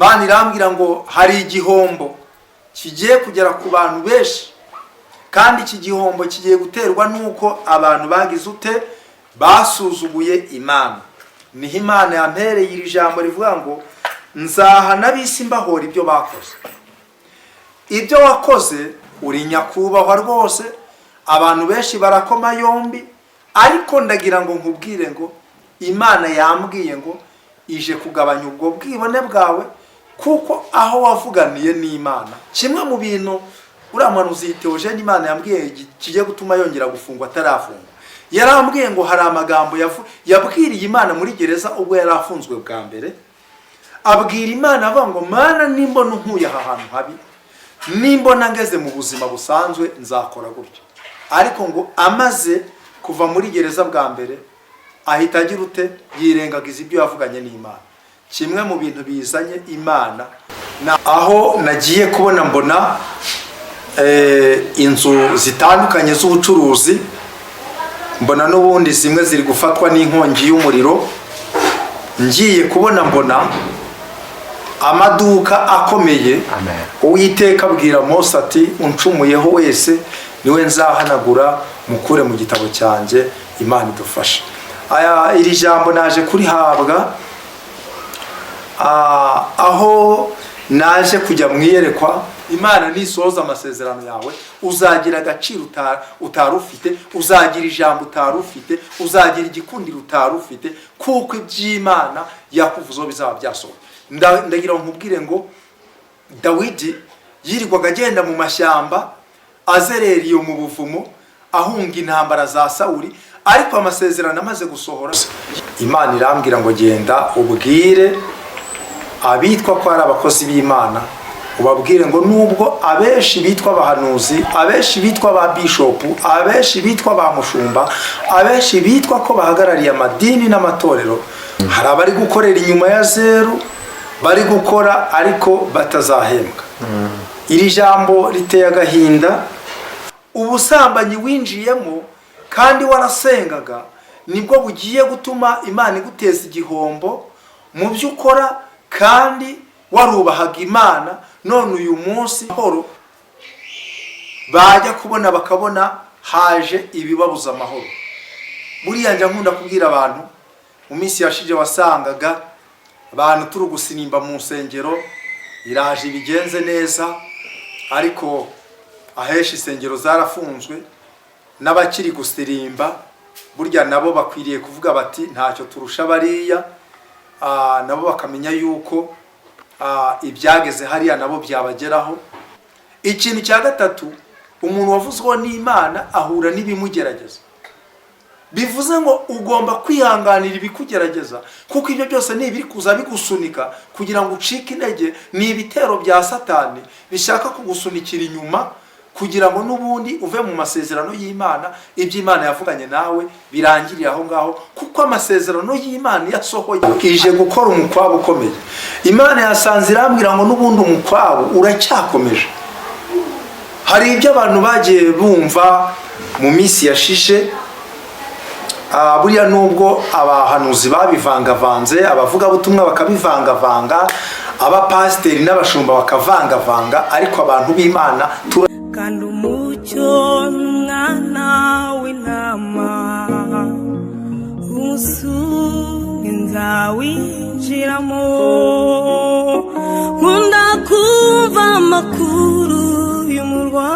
Imana irambwira ngo hari igihombo kigiye kugera ku bantu benshi, kandi iki gihombo kigiye guterwa nuko abantu bagize ute, basuzuguye Imana. Niho Imana yampereye iri jambo rivuga ngo nzahana ab'isi mbahora ibyo bakoze. Ibyo wakoze uri nyakubahwa rwose, abantu benshi barakoma yombi, ariko ndagira ngo nkubwire ngo Imana yambwiye ngo ije kugabanya ubwo bwibone bwawe, kuko aho wavuganiye n'Imana. Kimwe mu bintu uramuhanuzi Theogene Imana yambwiye kigiye gutuma yongera gufungwa atarafungwa, yarambwiye ngo hari amagambo yabwiriye Imana muri gereza ubwo yari afunzwe bwa mbere. Abwira Imana avuga ngo Mana, nimbona nkuye aha hantu habi, nimbona ngeze mu buzima busanzwe nzakora gutyo. Ariko ngo amaze kuva muri gereza bwa mbere ahita agira ute, yirengagiza ibyo yavuganye n'Imana. Kimwe mu bintu bizanye Imana aho nagiye kubona mbona inzu zitandukanye z'ubucuruzi, mbona n'ubundi zimwe ziri gufatwa n'inkongi y'umuriro. Ngiye kubona mbona amaduka akomeye. Uwiteka abwira Mose ati uncumuyeho wese niwe nzahanagura mukure mu gitabo cyanjye. Imana idufashe. Iri jambo naje kurihabwa aho naje kujya mwiyerekwa. Imana nisoza amasezerano yawe uzagira agaciro utarufite, uzagira ijambo utarufite, uzagira igikundiro utarufite, kuko iby'Imana yakuvuzo bizaba byasohoye. Ndagira nkubwire ngo Dawidi yirirwaga agenda mu mashyamba azerera iyo mu buvumo ahunga intambara za Sawuli, ariko amasezerano amaze gusohora Imana irambwira ngo genda ubwire abitwa ko ari abakozi b'Imana, ubabwire ngo nubwo abenshi bitwa abahanuzi, abenshi bitwa ba bishopu, abenshi bitwa ba mushumba, abenshi bitwa ko bahagarariye amadini n'amatorero, hari abari gukorera inyuma ya zeru, bari gukora ariko batazahembwa. Iri jambo riteye agahinda. Ubusambanyi winjiyemo kandi warasengaga nibwo bugiye gutuma Imana iguteza igihombo mu byo ukora, kandi warubahaga Imana. None uyu munsi horo bajya kubona bakabona haje ibibabuza amahoro. Buriya njya nkunda kubwira abantu, mu minsi yashije wasangaga abantu turi gusinimba mu nsengero, iraje bigenze neza, ariko aheshi insengero zarafunzwe, n'abakiri gusirimba burya nabo bakwiriye kuvuga bati ntacyo turusha bariya. Nabo bakamenya yuko ibyageze hariya nabo byabageraho. Ikintu cya gatatu, umuntu wavuzweho n'Imana ahura n'ibimugerageza. Bivuze ngo ugomba kwihanganira ibikugerageza, kuko ibyo byose ni ibiri kuza bigusunika kugira ngo ucike intege. Ni ibitero bya Satani bishaka kugusunikira inyuma kugira ngo nubundi uve mu masezerano y'Imana. Iby'Imana yavuganye nawe birangiriye aho ngaho, kuko amasezerano y'Imana yasohoye ije gukora umukwabo ukomeye. Imana yasanze irambwira ngo nubundi umukwabo uracyakomeje. Hari ibyo abantu bagiye bumva mu minsi yashishe, buriya nubwo abahanuzi babivangavanze, abavugabutumwa bakabivangavanga, abapasiteri n'abashumba bakavangavanga, ariko abantu b'Imana kandi umucyo n'umwana w'intama umusumba nzawinjiramo. Nkunda kumva amakuru y'umurwa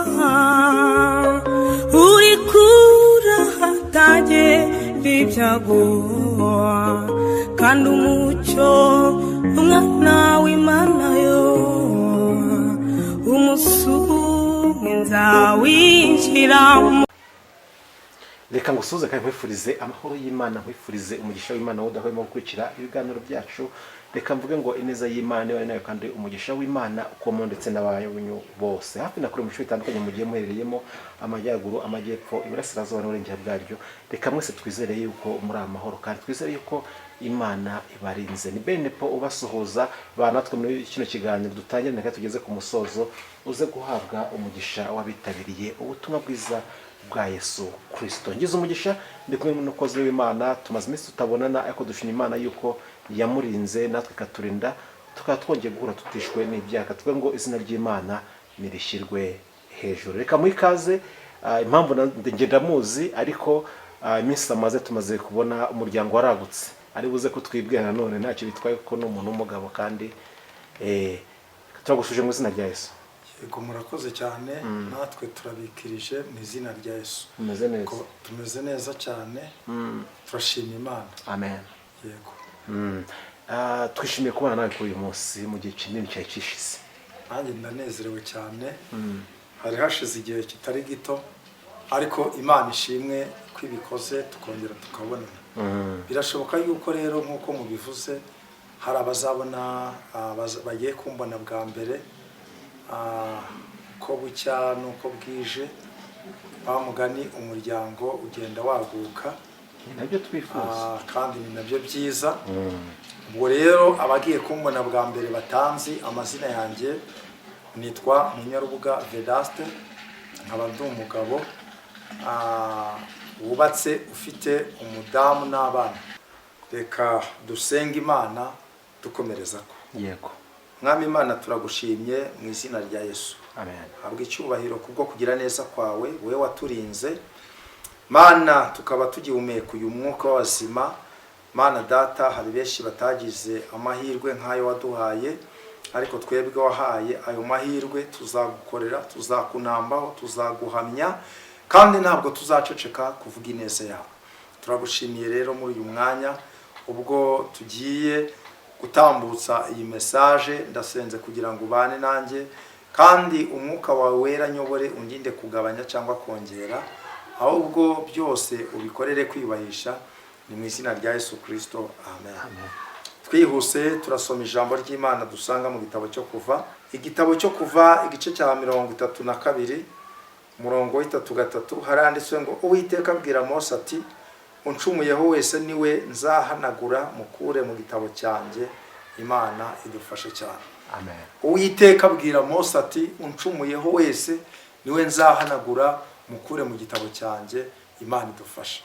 uri kura hatage ibyago, kandi umucyo n'umwana w'Imana yo umusumba nzawinjiramo. Reka ngusuze kandi nkwifurize amahoro y'Imana, nkwifurize umugisha w'Imana udahwema gukurikira ibiganiro byacu. Reka mvuge ngo ineza y'Imana iba nayo, kandi umugisha w'Imana ukomo ndetse n'abanyu bose hafi na kure mu bice bitandukanye mugiye muherereyemo, amajyaruguru, amajyepfo, iburasirazuba n'uburengero bwaryo. Reka mwese twizere yuko muri amahoro, kandi twizere yuko Imana ibarinze. Ni Benepo ubasuhuza banatwe muri kino kiganiro dutangirana kandi tugeze ku musozo, uze guhabwa umugisha wabitabiriye ubutumwa bwiza bwa Yesu Kristo. Ngize umugisha ndi kumwe n'umukozi w'Imana, tumaze iminsi tutabonana, ariko dushima Imana yuko yamurinze natwe katurinda tukaba twongeye guhura tutishwe n'ibyaha tuvuga ngo izina ry'Imana nirishyirwe hejuru. Reka mu ikaze impamvu ngenda muzi ariko iminsi tumaze kubona umuryango waragutse ari buze kutwibwira nanone ntacyo bitwaye kuko n'umuntu w'umugabo kandi turagushuje mu izina rya Yesu. Yego murakoze cyane natwe turabikirije mu izina rya Yesu. Tumeze neza cyane. Turashimira Imana. Amen. Yego. Twishimiye kubana nawe kuri uyu munsi mu gihe kinini cyari cishize. Nanjye ndanezerewe cyane. Hari hashize igihe kitari gito ariko Imana ishimwe kwibikoze tukongera tukabonana. Birashoboka yuko rero nkuko mubivuze hari abazabona bagiye kumbona bwa mbere ko bucya nuko bwije bamugani umuryango ugenda waguka nabyo twifuza kandi ni nabyo byiza. Ubwo rero abagiye kumbona bwa mbere batanzi amazina yanjye nitwa Munyarubuga Vedaste nkaba ndi umugabo wubatse ufite umudamu n'abana. Reka dusenga Imana dukomereza ko. Yego. Mwami Imana turagushimye mu izina rya Yesu. Amen. Habwa icyubahiro kubwo kugira neza kwawe wewe waturinze. Mana tukaba tugihumeka uyu mwuka w'abazima. Mana data hari benshi batagize amahirwe nk'ayo waduhaye ariko twebwe wahaye ayo mahirwe tuzagukorera tuzakunambaho tuzaguhamya kandi ntabwo tuzaceceka kuvuga ineza yawe. Turagushimiye rero muri uyu mwanya ubwo tugiye gutambutsa iyi message ndasenze kugira ngo ubane nanjye kandi umwuka wawe wera nyobore unginde kugabanya cyangwa kongera ahubwo byose ubikorere kwiyubahisha ni mu izina rya Yesu Kristo. Amen. Twihuse turasoma ijambo ry'Imana dusanga mu gitabo cyo Kuva. Igitabo cyo Kuva igice cya 32 umurongo wa 3 haranditswe ngo Uwiteka abwira Mose ati uncumuyeho wese niwe nzahanagura mukure mu gitabo cyanjye. Imana idufashe cyane. Amen. Uwiteka abwira Mose ati uncumuyeho wese niwe nzahanagura mukure mu gitabo cyanjye. Imana idufashe.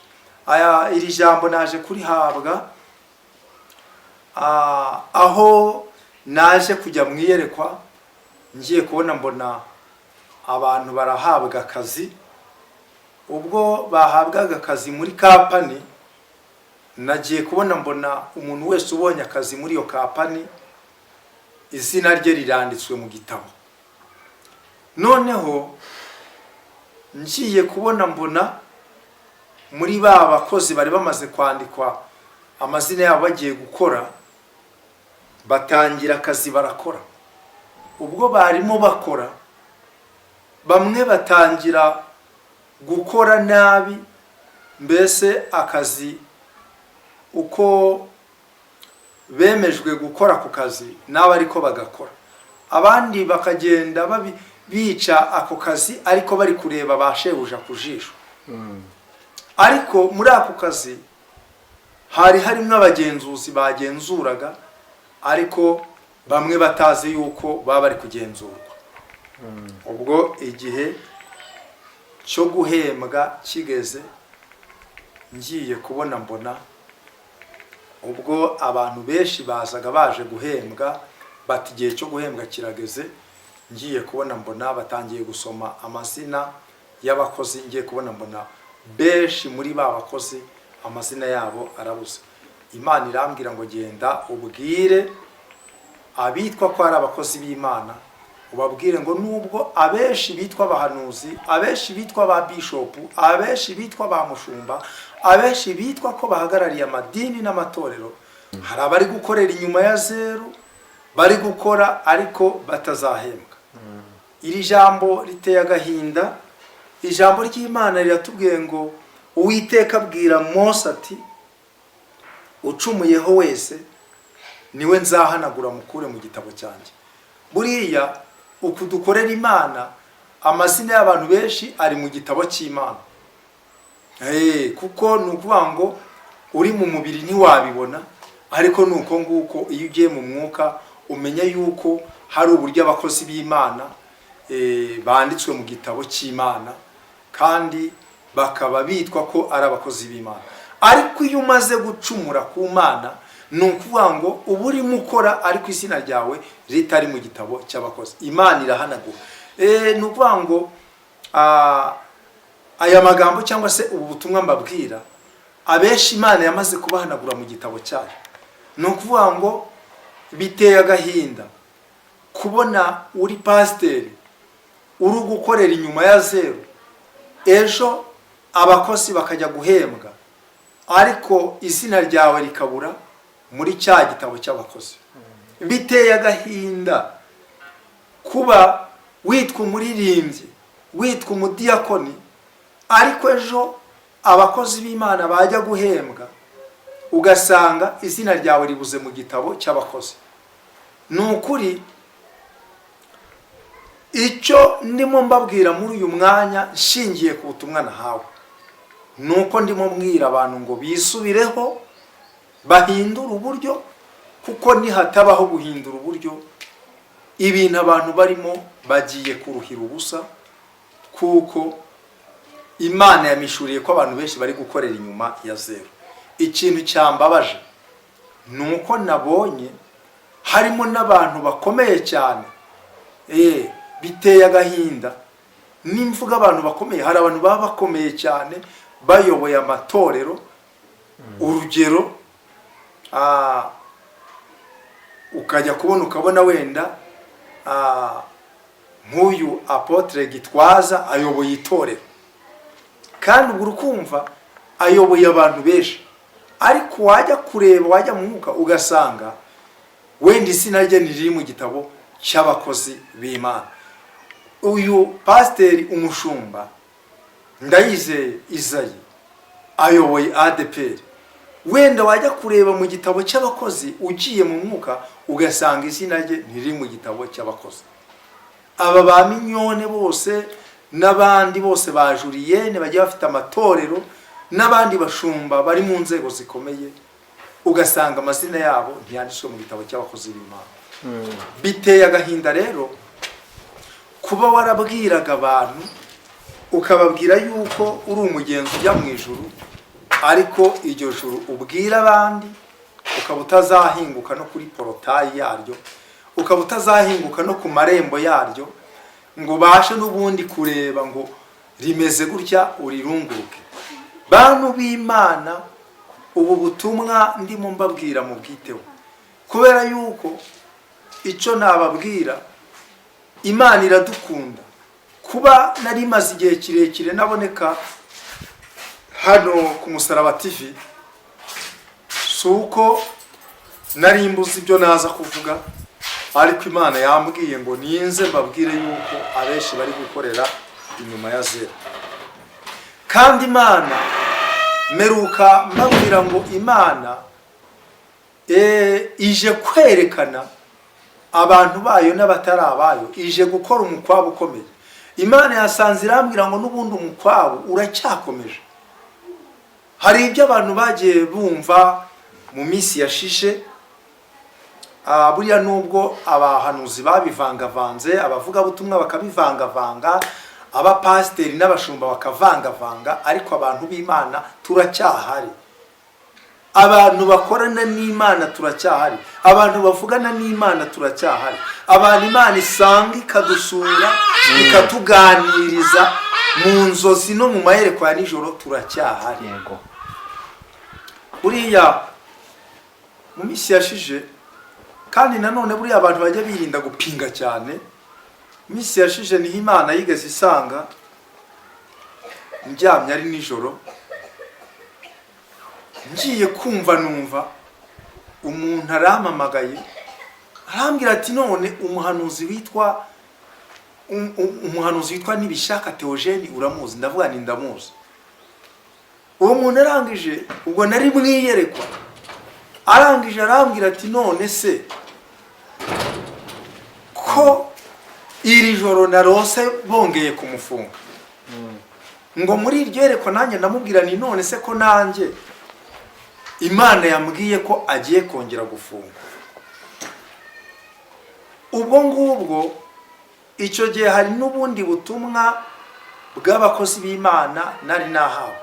Iri jambo naje kurihabwa aho naje kujya mwiyerekwa ngiye kubona mbona abantu barahabwa akazi. Ubwo bahabwaga akazi muri kampani nagiye kubona mbona umuntu wese ubonye akazi muri iyo kampani izina rye riranditswe mu gitabo. Noneho ngiye kubona mbona muri ba bakozi bari bamaze kwandikwa amazina yabo bagiye gukora batangira akazi barakora. Ubwo barimo bakora bamwe batangira gukora nabi mbese akazi uko bemejwe gukora ku kazi nawe ariko bagakora. Abandi bakagenda bica ako kazi ariko bari kureba bashebuja kujisho. Ariko muri ako kazi hari harimo abagenzuzi bagenzuraga ariko bamwe batazi yuko baba bari kugenzurwa. Ubwo igihe cyo guhembwa kigeze ngiye kubona mbona ubwo abantu benshi bazaga baje guhembwa bati igihe cyo guhembwa kirageze. Ngiye kubona mbona batangiye gusoma amazina y'abakozi. Ngiye kubona mbona benshi muri ba bakozi amazina yabo arabuze. Imana irambwira ngo genda ubwire abitwa ko ari abakozi b'Imana ubabwire ngo nubwo abenshi bitwa abahanuzi, abenshi bitwa ba bishop, abenshi bitwa ba mushumba, abenshi bitwa ko bahagarariye amadini n'amatorero, hari abari gukorera inyuma ya zeru bari gukora ariko batazahembwa. Iri jambo riteye agahinda. Ijambo ry'Imana riratubwiye ngo Uwiteka abwira Mose ati ucumuyeho wese niwe nzahanagura mukure mu gitabo cyanjye. Buriya uku dukorera Imana amazina y'abantu benshi ari mu gitabo cy'Imana. Kuko nukuvuga ngo uri mu mubiri ntiwabibona ariko nuko nguko iyo ugiye mu mwuka umenya yuko hari uburyo abakozi b'Imana banditswe mu gitabo cy'Imana kandi bakaba bitwa ko ari abakozi b'Imana. Ariko iyo umaze gucumura ku Mana ni ukuvuga ngo uba urimo ukora ariko izina ryawe ritari mu gitabo cy'abakozi. Imana irahanagura. Ni ukuvuga ngo aya magambo cyangwa se ubu butumwa mbabwira, abenshi Imana yamaze kubahanagura mu gitabo cyayo. Ni ukuvuga ngo biteye agahinda kubona uri pasiteri uri gukorera inyuma ya zeru, ejo abakozi bakajya guhembwa ariko izina ryawe rikabura muri cya gitabo cy'abakozi. Biteye agahinda kuba witwa umuririmbyi, witwa umudiyakoni, ariko ejo abakozi b'Imana bajya guhembwa ugasanga izina ryawe ribuze mu gitabo cy'abakozi. Ni ukuri icyo ndimo mbabwira muri uyu mwanya nshingiye ku butumwa nahawe, ni uko ndimo mbwira abantu ngo bisubireho bahindura uburyo, kuko nihatabaho guhindura uburyo ibintu abantu barimo bagiye kuruhira ubusa, kuko Imana yamishuriye ko abantu benshi bari gukorera inyuma ya zeru. Ikintu cyambabaje ni uko nabonye harimo n'abantu bakomeye cyane. Biteye agahinda nimvuga abantu bakomeye. Hari abantu baba bakomeye cyane bayoboye amatorero. Urugero, ukajya ukabona wenda nk'uyu Apotre Gitwaza ayoboye itorero, kandi ubwo urukumva ayoboye abantu benshi, ariko wajya kureba, wajya mu mwuka ugasanga wenda izina rye ntiriri mu gitabo cy'abakozi b'Imana. Uyu pasiteri umushumba Ndayizeye Isayi ayoboye ADPR, wenda wajya kureba mu gitabo cy'abakozi ugiye mu mwuka ugasanga izina rye ntiriri mu gitabo cy'abakozi. Aba ba Minyone bose n'abandi bose ba Juliyene bagiye bafite amatorero, n'abandi bashumba bari mu nzego zikomeye, ugasanga amazina yabo ntiyanditswe mu gitabo cy'abakozi b'Imana. Biteye agahinda rero kuba warabwiraga abantu ukababwira yuko uri umugenzi ujya mu ijuru, ariko iryo juru ubwira abandi ukaba utazahinguka no kuri porotayi yaryo, ukaba utazahinguka no ku marembo yaryo ngo bashe n'ubundi kureba ngo rimeze gutya urirunguruke. Bantu b'Imana, ubu butumwa ndimo mbabwira mu bwiteho, kubera yuko icyo nababwira, Imana iradukunda. Kuba nari maze igihe kirekire naboneka hano ku Musaraba TV, si uko nari mbuze ibyo naza kuvuga, ariko Imana yambwiye ngo ninze mbabwire yuko abenshi bari gukorera inyuma ya zeru. Kandi Imana meruka mbabwira ngo Imana ije kwerekana abantu bayo n'abatari abayo, ije gukora umukwabo ukomeye. Imana yasanze irambwira ngo n'ubundi umukwabo uracyakomeje. Hari ibyo abantu bagiye bumva mu minsi yashishe, buriya nubwo abahanuzi babivangavanze, abavuga butumwa bakabivangavanga, abapasiteri n'abashumba bakavangavanga, ariko abantu b'Imana turacyahari. Abantu bakorana n'Imana turacyahari, abantu bavugana n'Imana turacyahari, abantu Imana isanga ikadusura ikatuganiriza mu nzozi no mu mahereko ya nijoro turacyahari. Yego. Buriya mu minsi yashije, kandi nanone buriya abantu bajya birinda gupinga cyane, mu minsi yashije niho Imana yigeze isanga ndyamye ari nijoro, ngiye kumva numva umuntu arampamagaye arambwira ati none umuhanuzi witwa Nibishaka Theogene uramuzi? Ndavuga ni ndamuzi. Uwo muntu arangije, ubwo nari mwiyerekwa, arangije arambwira ati none se ko iri joro narose bongeye kumufunga, ngo muri iryo yerekwa nanjye ndamubwira ni none se ko nanjye Imana yambwiye ko agiye kongera gufunga. Ubwo ngubwo icyo gihe hari n'ubundi butumwa bw'abakozi b'Imana nari nahawe.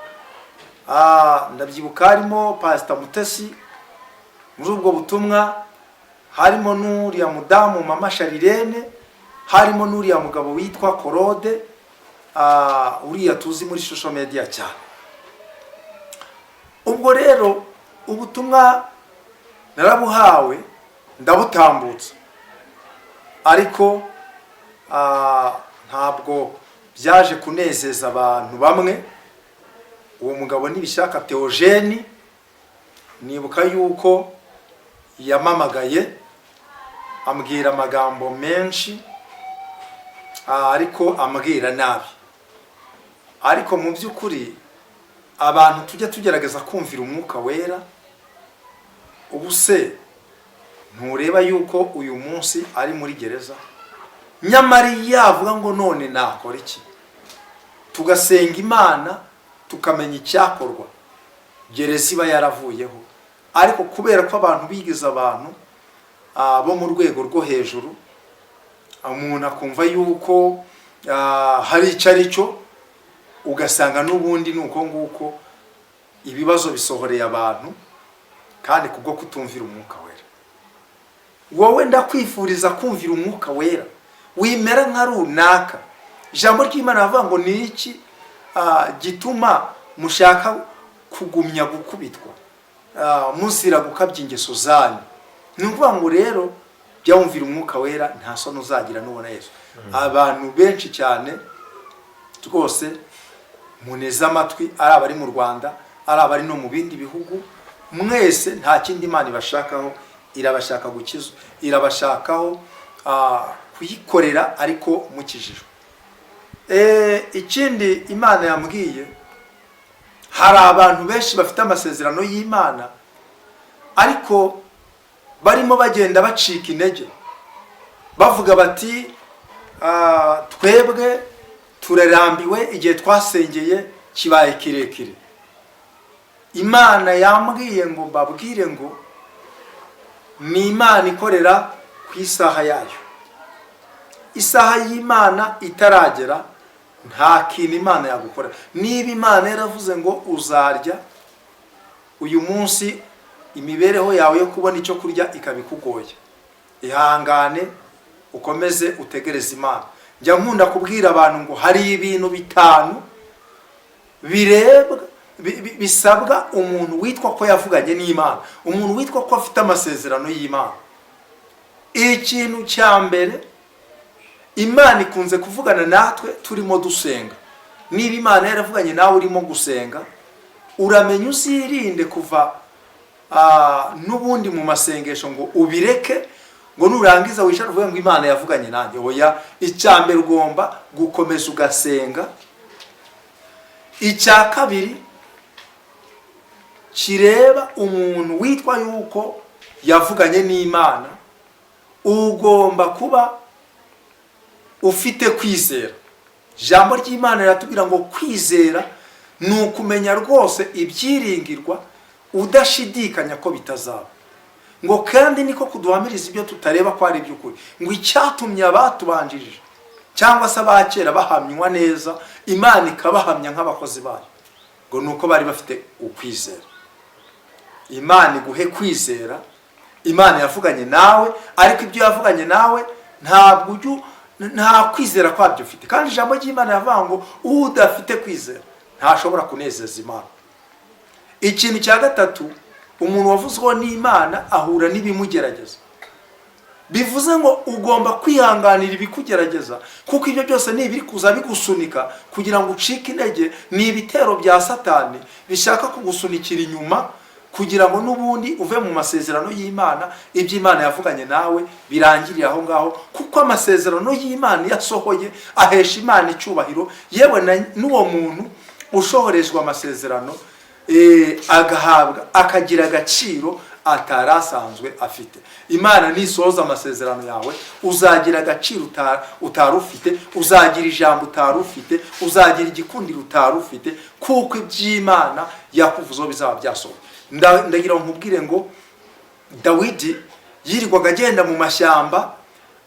Ndabyibuka harimo Pastor Mutesi muri ubwo butumwa harimo n'uriya mudamu mama Sharirene, harimo n'uriya mugabo witwa Korode, uriya tuzi muri social media cyane. Ubwo rero ubutumwa narabuhawe ndabutambutsa, ariko ntabwo byaje kunezeza abantu bamwe. Uwo mugabo Nibishaka Theogene, nibuka yuko yamamagaye ambwira amagambo menshi, ariko ambwira nabi. Ariko mu by'ukuri abantu tujya tugerageza kumvira umwuka wera. Ubu se ntureba yuko uyu munsi ari muri gereza? Nyamara yavuga ngo none nakora iki? Tugasenga Imana tukamenya icyakorwa, gereza iba yaravuyeho. Ariko kubera ko abantu bigize abantu bo mu rwego rwo hejuru, umuntu akumva yuko hari icyo ari cyo, ugasanga n'ubundi nuko nguko ibibazo bisohoreye abantu, kandi kubwo kutumvira umwuka wera. Wowe ndakwifuriza kumvira umwuka wera, wimera nka runaka. Ijambo ry'Imana ravuga ngo ni iki gituma mushaka kugumya gukubitwa, musira gukabya ingeso zanyu? Ni ukuvuga ngo rero jya wumvira umwuka wera, nta soni uzagira nubona Yesu. Abantu benshi cyane rwose muneze amatwi, ari abari mu Rwanda, ari abari no mu bindi bihugu, mwese nta kindi Imana ibashakaho, irabashaka gukizwa, irabashakaho kuyikorera ariko mukijijwe. Ikindi Imana yambwiye, hari abantu benshi bafite amasezerano y'Imana ariko barimo bagenda bacika intege, bavuga bati twebwe turarambiwe, igihe twasengeye kibaye kirekire. Imana yambwiye ngo mbabwire ngo ni Imana ikorera ku isaha yayo. Isaha y'Imana itaragera nta kintu Imana yagukorera. Niba Imana yaravuze ngo uzarya uyu munsi, imibereho yawe yo kubona icyo kurya ikabikugoye, ihangane ukomeze utegereze Imana. Njya nkunda kubwira abantu ngo hari ibintu bitanu bisabwa umuntu witwa ko yavuganye n'Imana, umuntu witwa ko afite amasezerano y'Imana. Ikintu cya mbere, Imana ikunze kuvugana natwe turimo dusenga. Niba Imana yaravuganye nawe urimo gusenga, uramenya uzirinde kuva n'ubundi mu masengesho ngo ubireke, ngo nurangiza wishara uvuga ngo Imana yavuganye nanjye. Oya, icya mbere ugomba gukomeza ugasenga. Icya kabiri kireba umuntu witwa yuko yavuganye n'Imana, ugomba kuba ufite kwizera. Ijambo ry'Imana riratubwira ngo kwizera ni ukumenya rwose ibyiringirwa udashidikanya ko bitazaba. Ngo kandi niko kuduhamiriza ibyo tutareba ko ari by'ukuri. Ngo icyatumye abatubanjirije cyangwa se abakera bahamywa neza, Imana ikabahamya nk'abakozi bayo, ngo nuko bari bafite ukwizera. Imana iguhe kwizera. Imana yavuganye nawe, ariko ibyo yavuganye nawe ntabwo nta kwizera kwabyo ufite. Kandi ijambo ry'Imana yavuga ngo udafite kwizera ntashobora kunezeza Imana. Ikintu cya gatatu, umuntu wavuzweho n'Imana ahura n'ibimugerageza. Bivuze ngo ugomba kwihanganira ibikugerageza, kuko ibyo byose ni ibiri kuza bigusunika kugira ngo ucike intege. Ni ibitero bya Satani bishaka kugusunikira inyuma kugira ngo n'ubundi uve mu masezerano y'Imana. Iby'Imana yavuganye nawe birangirira aho ngaho, kuko amasezerano y'Imana yasohoye ahesha Imana icyubahiro. Yewe n'uwo muntu ushohorezwa amasezerano agahabwa, akagira agaciro atarasanzwe afite. Imana nisohoza amasezerano yawe, uzagira agaciro utari ufite, uzagira ijambo utari ufite, uzagira igikundiro utari ufite, kuko iby'Imana yakuvuzeho bizaba byasohoye. Ndagira nkubwire ngo Dawidi yirirwaga agenda mu mashyamba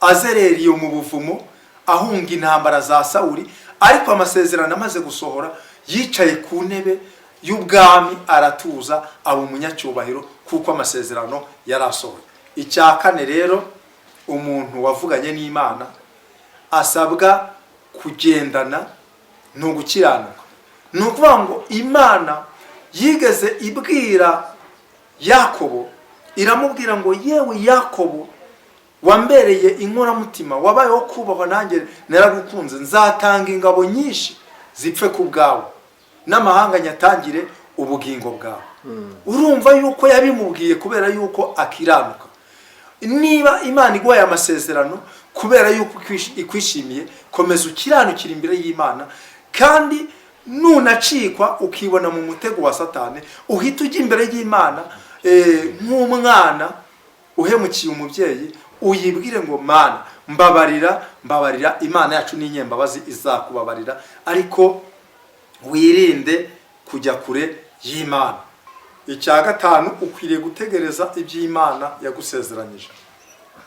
azerera iyo mu buvumo ahunga intambara za Sawuli, ariko amasezerano amaze gusohora yicaye ku ntebe y'ubwami aratuza, aba umunyacyubahiro kuko amasezerano yarasohoye. Icya kane rero, umuntu wavuganye n'Imana asabwa kugendana no gukiranuka. Ni ukuvuga ngo Imana yigeze ibwira Yakobo, iramubwira ngo yewe Yakobo, wambereye inkoramutima, wabayeho kubahwa, nanjye naragukunze, nzatanga ingabo nyinshi zipfe ku bwawe, n'amahanga nyatangire ubugingo bwawe. Urumva yuko yabimubwiye kubera yuko akiranuka. Niba Imana iguhaye amasezerano kubera yuko ikwishimiye, komeza ukiranukira imbere y'Imana, kandi nunacikwa ukibona mu mutego wa Satani, uhita ujya imbere y'Imana nk'umwana uhemukiye umubyeyi, uyibwire ngo Mana mbabarira, Imana yacu ni inyembabazi, izakubabarira, ariko wirinde kujya kure y'Imana. Icya gatanu, ukwiriye gutegereza iby'Imana yagusezeranyije.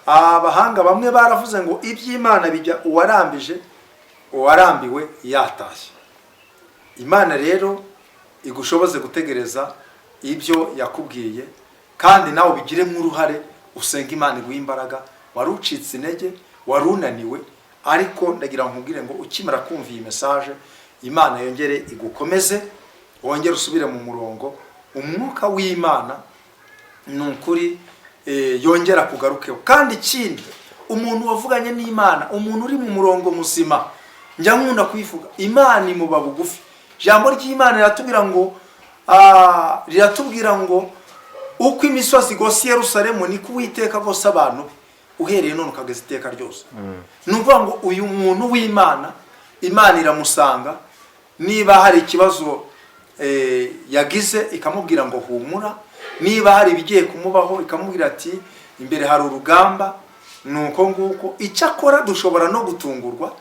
Abahanga bamwe baravuze ngo iby'Imana bijya uwarambije, uwarambiwe yatashye. Imana rero igushoboze gutegereza ibyo yakubwiye, kandi nawe ubigiremo uruhare, usenga Imana iguha imbaraga. Wari ucitse intege, wari unaniwe, ariko ndagira nkubwire ngo ukimara kumva iyi message, Imana yongere igukomeze, wongere usubire mu murongo. Umwuka w'Imana nukuri yongera kugarukeho. Kandi ikindi, umuntu wavuganye n'Imana, umuntu uri mu murongo muzima, njya nkunda kuyivuga, Imana imuba bugufi. Ijambo ry'Imana riratubwira ngo uko imisozi igose Yerusalemu, niko Uwiteka agose abantu be, uhereye none ukageza iteka ryose. Ni ukuvuga ngo uyu muntu w'Imana, Imana iramusanga, niba hari ikibazo yagize ikamubwira ngo humura, niba hari ibigiye kumubaho ikamubwira ati imbere hari urugamba, nuko nguko. Icyakora dushobora no gutungurwa,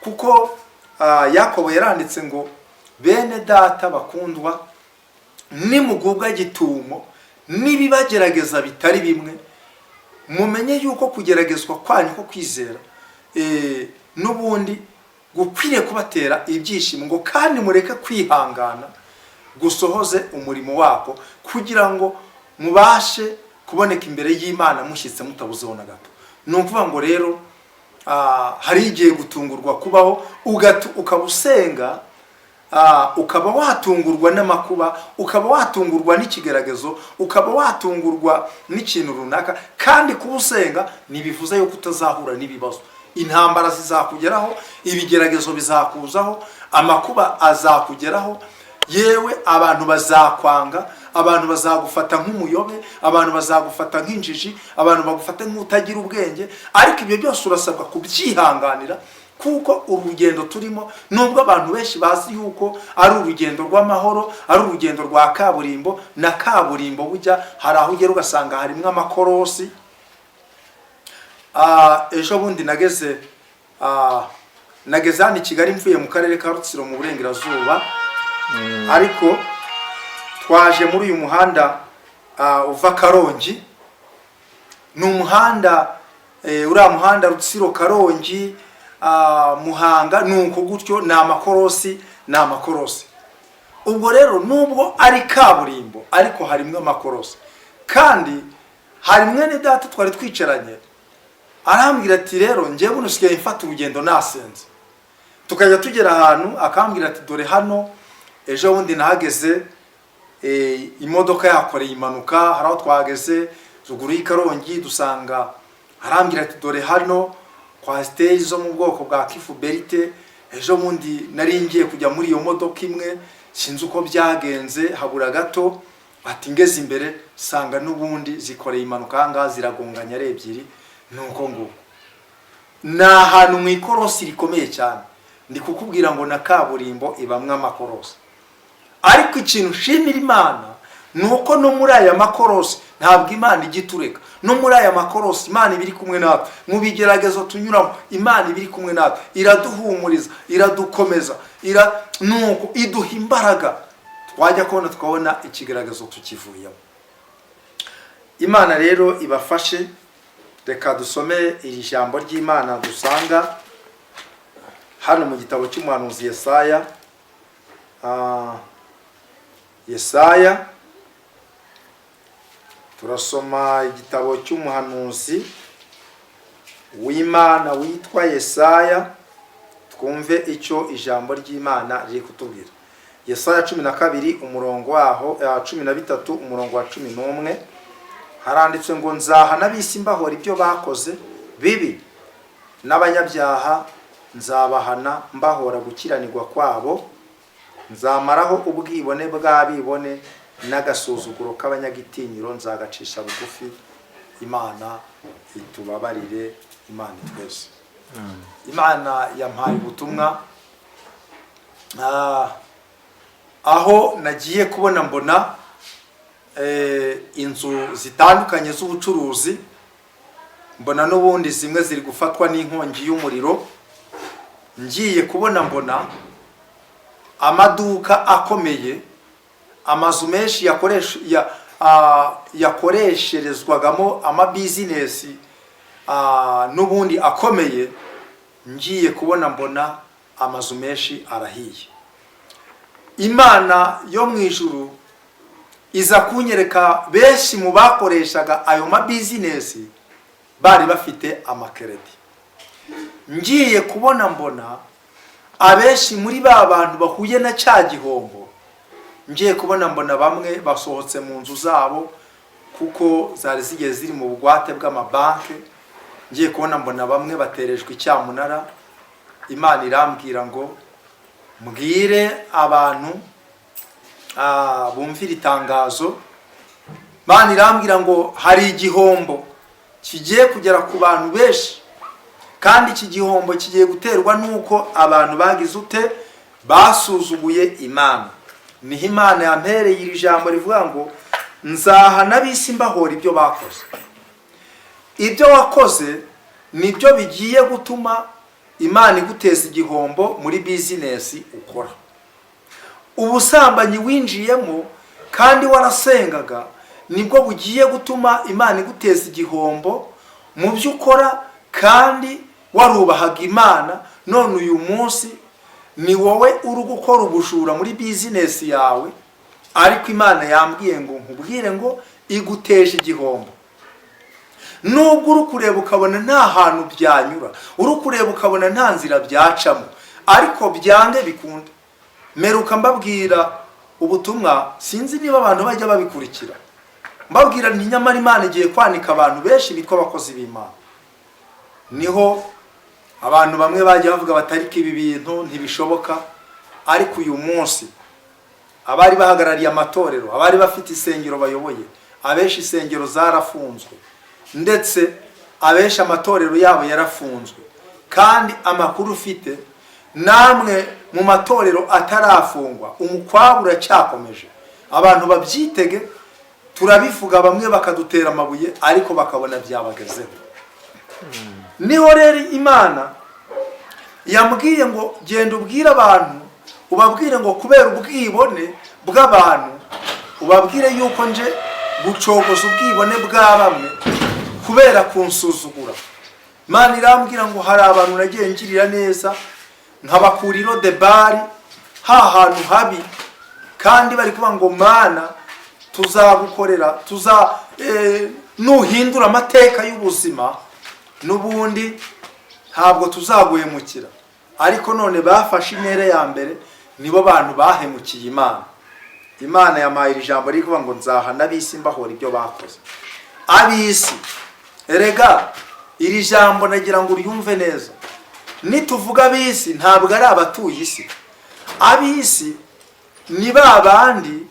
kuko Yakobo yaranditse ngo bene data bakundwa, nimugubwa gitumo nibibagerageza bitari bimwe, mumenye yuko kugeragezwa kwanyu ko kwizera n'ubundi gukwiriye kubatera ibyishimo, ngo kandi mureke kwihangana gusohoze umurimo wako, kugira ngo mubashe kuboneka imbere y'Imana mushyitse mutabuzeho na gato. Ni ukuvuga ngo rero hari igihe gutungurwa kubaho, ukaba usenga, ukaba watungurwa n'amakuba, ukaba watungurwa n'ikigeragezo, ukaba watungurwa n'ikintu runaka, kandi kuba usenga ntibivuze yuko utazahura n'ibibazo. Intambara zizakugeraho, ibigeragezo bizakuzaho, amakuba azakugeraho, yewe abantu bazakwanga, abantu bazagufata nk'umuyobe, abantu bazagufata nk'injiji, abantu bagufata nk'utagira ubwenge, ariko ibyo byose urasabwa kubyihanganira, kuko urugendo turimo, nubwo abantu benshi bazi yuko ari urugendo rw'amahoro, ari urugendo rwa kaburimbo, na kaburimbo bujya hari aho ugera ugasanga harimo amakorosi. Ejo bundi nageze hano i Kigali, mvuye mu karere ka Rutsiro mu burengerazuba, ariko twaje muri uyu muhanda uva Karongi. Ni umuhanda uriya muhanda Rutsiro Karongi Muhanga, nuko gutyo, ni amakorosi. Ubwo rero nubwo ari kaburimbo, ariko harimo amakorosi. Kandi hari mwene data twari twicaranye, arambwira ati rero njyewe unusigaye mfata urugendo nasenze. Tukajya tugera ahantu akambwira ati dore hano ejo bundi nahageze, imodoka yakoreye impanuka, hari aho twageze ruguru y'Ikarongi dusanga, arambwira ati dore hano kwa stage zo mu bwoko bwa Kifu Berite, ejo bundi nari ngiye kujya muri iyo modoka imwe, sinzi uko byagenze, habura gato, ati ngeze imbere sanga n'ubundi zikoreye impanuka, ngaha ziragonganya ari ebyiri. Nuko nguko ni ahantu mu ikorosi rikomeye cyane. Ndi kukubwira ngo na kaburimbo ibamwe amakorosi, ariko ikintu nshimira Imana nuko no muri aya makorosi ntabwo Imana igitureka. No muri aya makorosi Imana ibiri kumwe natwe, mu bigeragezo tunyuramo Imana ibiri kumwe natwe, iraduhumuriza, iradukomeza, nuko iduha imbaraga, twajya kubona tukabona ikigeragezo tukivuyemo. Imana rero ibafashe. Reka dusome iri jambo ry'Imana dusanga hano mu gitabo cy'umuhanuzi Yesaya. turasoma igitabo cy'umuhanuzi w'Imana witwa Yesaya, twumve icyo ijambo ry'Imana riri kutubwira. Yesaya 12 umurongo waho 13 umurongo wa 11 haranditswe ngo nzahana ab'isi mbahora ibyo bakoze bibi, n'abanyabyaha nzabahana mbahora gukiranirwa kwabo, nzamaraho ubwibone bw'abibone n'agasuzuguro k'abanyagitinyiro nzagacisha bugufi. Imana itubabarire, Imana twese. Imana yampaye ubutumwa aho nagiye kubona mbona inzu zitandukanye z'ubucuruzi, mbona n'ubundi zimwe ziri gufatwa n'inkongi y'umuriro. Ngiye kubona mbona amaduka akomeye, amazu menshi yakoresherezwagamo amabizinesi n'ubundi akomeye. Ngiye kubona mbona amazu menshi arahiye. Imana yo mu ijuru iza kunyereka benshi mu bakoreshaga ayo mabizinesi bari bafite amakeredi. Ngiye kubona mbona abenshi muri ba bantu bahuye na cya gihombo. Ngiye kubona mbona bamwe basohotse mu nzu zabo kuko zari zigeze ziri mu bugwate bw'amabanki. Ngiye kubona mbona bamwe baterejwe icyamunara. Imana irambwira ngo mbwire abantu bumvira itangazo. Imana irambwira ngo hari igihombo kigiye kugera ku bantu benshi, kandi iki gihombo kigiye guterwa nuko abantu bagize ute, basuzuguye Imana. Niho Imana yampereye iri jambo rivuga ngo nzahana ab'isi mbahora ibyo bakoze. Ibyo wakoze nibyo bigiye gutuma Imana iguteza igihombo muri bizinesi ukora. Ubusambanyi winjiyemo kandi warasengaga nibwo bugiye gutuma Imana iguteza igihombo mu byo ukora, kandi warubahaga Imana. None uyu munsi ni wowe uri gukora ubujura muri bizinesi yawe, ariko Imana yambwiye ngo nkubwire ngo iguteje igihombo. Nubwo uri kureba ukabona nta hantu byanyura, uri kureba ukabona nta nzira byacamo, ariko byange bikunde. Meruka mbabwira ubutumwa, sinzi niba abantu bajya babikurikira, mbabwira nti nyamara Imana igiye kwanika abantu benshi bitwa abakozi b'Imana. Niho abantu bamwe bajya bavuga batarika ibi bintu ntibishoboka, ariko uyu munsi abari bahagarariye amatorero, abari bafite isengero bayoboye, abenshi isengero zarafunzwe, ndetse abenshi amatorero yabo yarafunzwe. Kandi amakuru ufite namwe mu matorero atarafungwa, umukwabu uracyakomeje. Abantu babyitege, turabivuga bamwe bakadutera amabuye ariko bakabona byabagazeho. Niho rero Imana yambwiye ngo genda ubwire abantu, ubabwire ngo kubera ubwibone bw'abantu, ubabwire yuko nje gucogoza ubwibone bwa bamwe kubera kunsuzugura. Imana irambwira ngo hari abantu nagiye ngirira neza, nkabakuriro de bari hantu habi, kandi bari kuvuga ngo Mana tuzagukorera, nuhindura amateka y'ubuzima n'ubundi ntabwo tuzaguhemukira. Ariko none bafashe intera ya mbere, nibo bantu bahemukiye Imana. Imana yamaye iri jambo riri kuvuga ngo nzahana ab'isi mbahora ibyo bakoze. Ab'isi, erega iri jambo nagira ngo uryumve neza. Nituvuga ab'isi ntabwo ari abatuye isi. Ab'isi ni ba bandi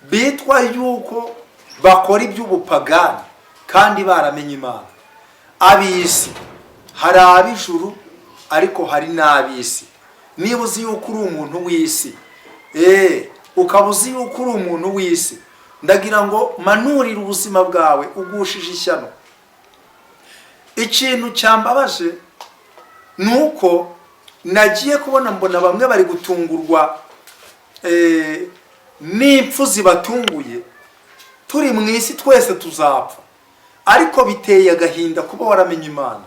bitwa yuko bakora iby'ubupagani kandi baramenye Imana. Ab'isi hari ab'ijuru ariko hari n'ab'isi. Niba uzi yuko uri umuntu w'isi, ukaba uzi yuko uri umuntu w'isi, ndagira ngo manurire ubuzima bwawe ugushije ishyano. Ikintu cyambabaje nuko nagiye kubona mbona bamwe bari gutungurwa n'impfu zibatunguye. Turi mu isi twese tuzapfa, ariko biteye agahinda kuba waramenye Imana,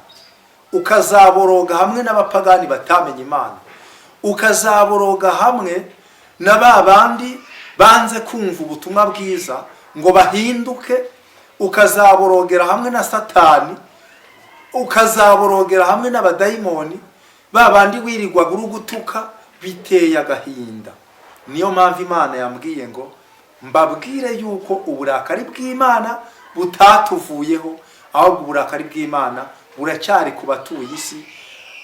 ukazaboroga hamwe n'abapagani batamenye Imana, ukazaboroga hamwe na ba bandi banze kumva ubutumwa bwiza ngo bahinduke ukazaborogera hamwe na Satani, ukazaborogera hamwe n'abadayimoni, babandi wirirwaga uri gutuka, biteye agahinda. Niyo mpamvu Imana yambwiye ngo mbabwire yuko uburakari bw'Imana butatuvuyeho, ahubwo uburakari bw'Imana buracyari ku batuye isi,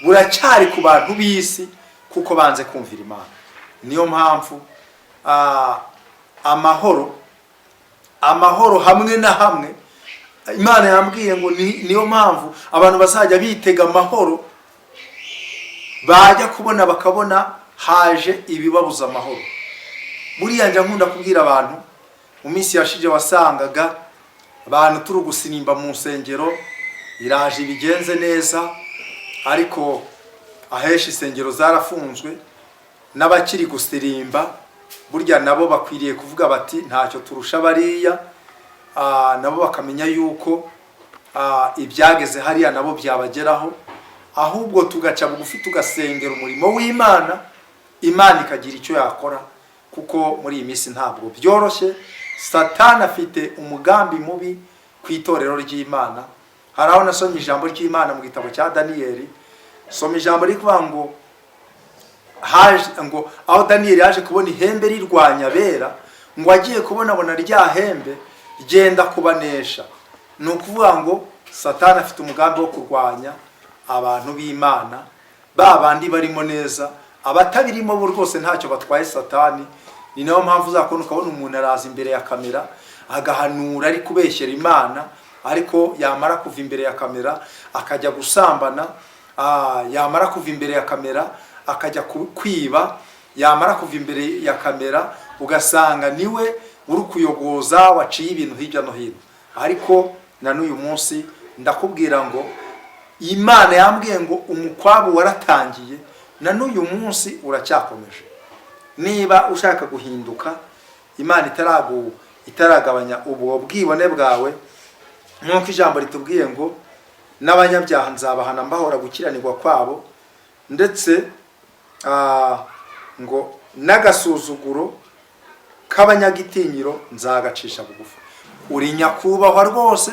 buracyari ku bantu b'isi, kuko banze kumvira Imana. Niyo mpamvu amahoro hamwe na hamwe Imana yambwiye ngo niyo mpamvu abantu bazajya bitega amahoro, bajya kubona bakabona haje ibibabuza amahoro. Buriya njya nkunda kubwira abantu, mu minsi yashije wasangaga abantu turi gusinimba mu nsengero, iraje ibigenze neza, ariko aheshi insengero zarafunzwe, n'abakiri gusirimba burya nabo bakwiriye kuvuga bati ntacyo turusha bariya, nabo bakamenya yuko ibyageze hariya nabo byabageraho, ahubwo tugaca bugufi tugasengera umurimo w'Imana, Imana ikagira icyo yakora, kuko muri iyi minsi ntabwo byoroshye. Satani afite umugambi mubi ku itorero ry'Imana. Hari aho nasomye ijambo ry'Imana mu gitabo cya Daniyeli, soma ijambo rikuvuga ngo aho Daniyeli yaje kubona ihembe rirwanya abera, ngo agiye kubona rya hembe ryenda kubanesha. Ni ukuvuga ngo Satani afite umugambi wo kurwanya abantu b'Imana, babandi barimo neza, abatabirimo bo rwose ntacyo batwaye Satani. Ni nayo mpamvu uzakubona ukabona umuntu araza imbere ya kamera agahanura ari kubeshyera Imana, ariko yamara kuva imbere ya kamera akajya gusambana, yamara kuva imbere ya kamera akajya kwiba, yamara kuva imbere ya kamera ugasanga niwe uri kuyogoza, waciye ibintu hirya no hino. Ariko na n'uyu munsi ndakubwira ngo Imana yambwiye ngo umukwabu waratangiye, na n'uyu munsi uracyakomeje. Niba ushaka guhinduka, Imana itaragabanya ubwo bwibone bwawe, nk'uko ijambo ritubwiye ngo n'abanyabyaha nzabahana mbahora gukiranirwa kwabo, ndetse ngo n'agasuzuguro k'abanyagitinyiro nzagacisha bugufi. Uri nyakubahwa rwose,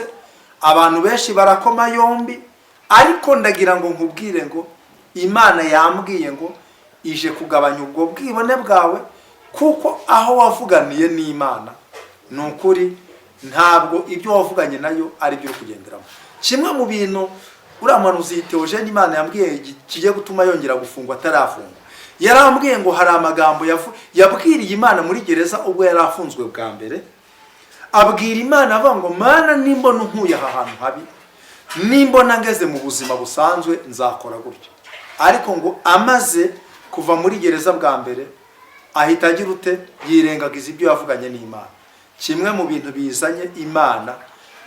abantu benshi barakoma yombi, ariko ndagira ngo nkubwire ngo Imana yambwiye ngo ije kugabanya ubwo bwibone bwawe, kuko aho wavuganiye n'Imana ni ukuri, ntabwo ibyo wavuganye nayo ari byo uri kugenderamo. Kimwe mu bintu uriya muhanuzi Theogene Imana yambwiye kigiye gutuma yongera gufungwa atarafungwa, yarambwiye ngo hari amagambo yabwiriye Imana muri gereza ubwo yari afunzwe bwa mbere. Abwira Imana avuga ngo Mana, nimbona unkuye aha hantu habi, nimbona ngeze mu buzima busanzwe, nzakora gutyo. Ariko ngo amaze kuva muri gereza bwa mbere ahita agira ute, yirengagiza ibyo yavuganye n'Imana. Kimwe mu bintu bizanye Imana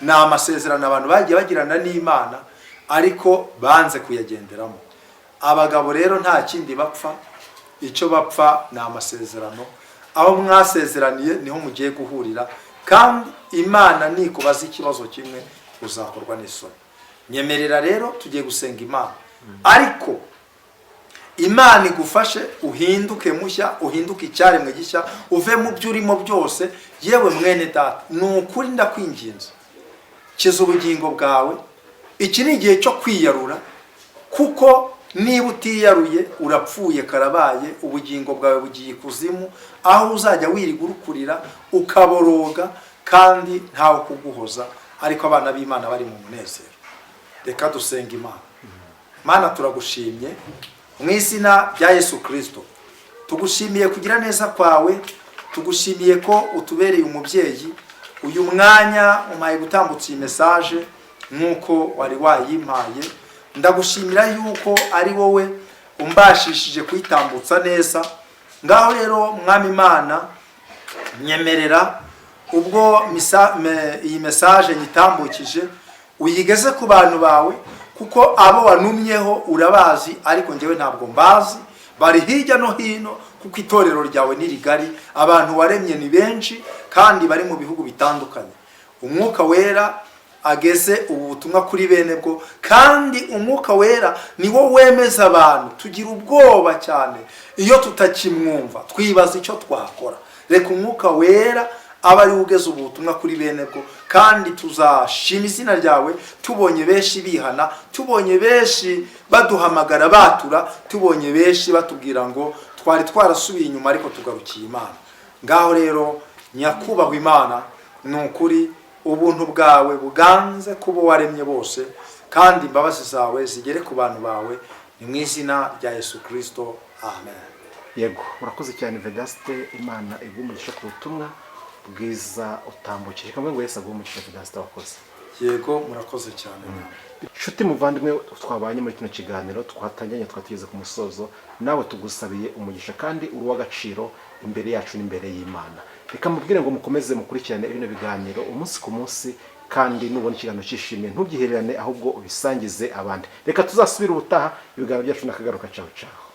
ni amasezerano abantu bagiye bagirana n'Imana, ariko banze kuyagenderamo. Abagabo rero nta kindi bapfa, icyo bapfa ni amasezerano. Aho mwasezeraniye niho mugiye guhurira, kandi Imana nikubaza ikibazo kimwe uzakorwa n'isoni. Nyemerera rero tugiye gusenga Imana, ariko Imana igufashe uhinduke mushya, uhinduke icyaremwe gishya, uve mu byo urimo byose. Yewe mwene data, ni ukuri ndakwinginze, kiza ubugingo bwawe. Iki ni igihe cyo kwiyarura, kuko niba utiyaruye urapfuye karabaye, ubugingo bwawe bugiye ikuzimu, aho uzajya wirirwa urukurira ukaboroga kandi ntawe kuguhoza, ariko abana b'Imana bari mu munezero. Reka dusenga Imana. Mana, turagushimye mu izina rya Yesu Kristo, tugushimiye kugira neza kwawe, tugushimiye ko utubereye umubyeyi. Uyu mwanya umpaye gutambutsa iyi message nk'uko wari wayimpaye, ndagushimira yuko ari wowe umbashishije kuyitambutsa neza. Ngaho rero Mwami Imana, nyemerera ubwo iyi message nyitambukije uyigeze ku bantu bawe, kuko abo wanumyeho urabazi, ariko njyewe ntabwo mbazi, bari hirya no hino, kuko itorero ryawe ni rigari, abantu waremye ni benshi kandi bari mu bihugu bitandukanye. Umwuka wera ageze ubu butumwa kuri bene bwo, kandi umwuka wera ni wo wemeza abantu. Tugira ubwoba cyane iyo tutakimwumva, twibaza icyo twakora. Reka umwuka wera aba ari ugeze ubutumwa kuri bene bwo, kandi tuzashima izina ryawe tubonye benshi bihana, tubonye benshi baduhamagara batura, tubonye benshi batubwira ngo twari twarasubiye inyuma ariko tugarukiye Imana. Ngaho rero nyakubahwa Imana, ni ukuri ubuntu bwawe buganze kubo waremye bose, kandi imbabazi zawe zigere ku bantu bawe, ni mu izina rya Yesu Kristo, amen. Yego, urakoze cyane Vedaste, Imana igumugisha ku butumwa bwiza utambukije. Kamwe ngo Yesu agumugisha Vedaste, wakoze. Yego, murakoze cyane. Nshuti muvandimwe, twabanye muri kino kiganiro, twatanganye twatugeze ku musozo, nawe tugusabiye umugisha kandi uri w'agaciro imbere yacu n'imbere y'Imana. Reka mubwire ngo mukomeze mukurikirane bino biganiro umunsi ku munsi, kandi nubona ikiganiro cyishimiye ntugihererane, ahubwo ubisangize abandi. Reka tuzasubira ubutaha, ibiganiro byacu nakagaruka. Ciao ciao.